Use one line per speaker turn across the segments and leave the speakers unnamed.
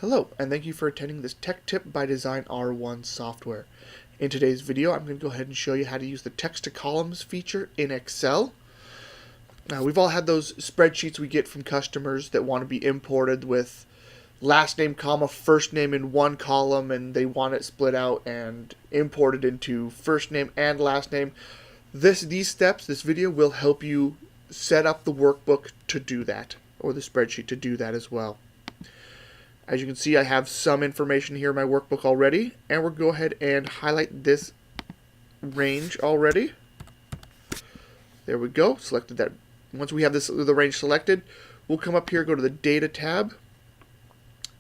Hello, and thank you for attending this tech tip by Design R1 software. In today's video, I'm going to go ahead and show you how to use the text to columns feature in Excel. Now, we've all had those spreadsheets we get from customers that want to be imported with last name, comma, first name in one column, and they want it split out and imported into first name and last name. This video will help you set up the workbook to do that, or the spreadsheet to do that as well. As you can see, I have some information here in my workbook already, and we'll go ahead and highlight this range already. There we go, selected that. Once we have the range selected, we'll come up here, go to the Data tab,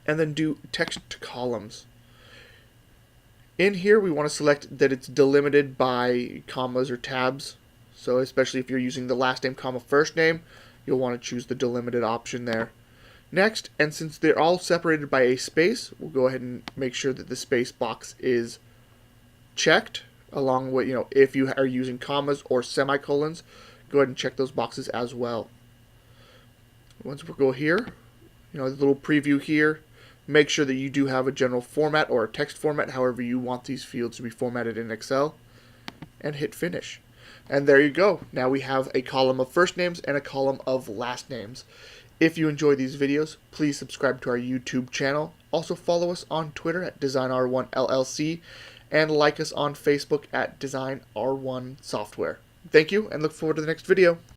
and then do Text to Columns. In here, we want to select that it's delimited by commas or tabs. So especially if you're using the last name, comma, first name, you'll want to choose the delimited option there. Next, and since they're all separated by a space, we'll go ahead and make sure that the space box is checked, along with, if you are using commas or semicolons, go ahead and check those boxes as well. Once we go here, the little preview here, make sure that you do have a general format or a text format, however you want these fields to be formatted in Excel, and hit finish. And there you go. Now we have a column of first names and a column of last names. If you enjoy these videos, please subscribe to our YouTube channel. Also follow us on Twitter at DesignR1LLC and like us on Facebook at DesignR1Software. Thank you, and look forward to the next video.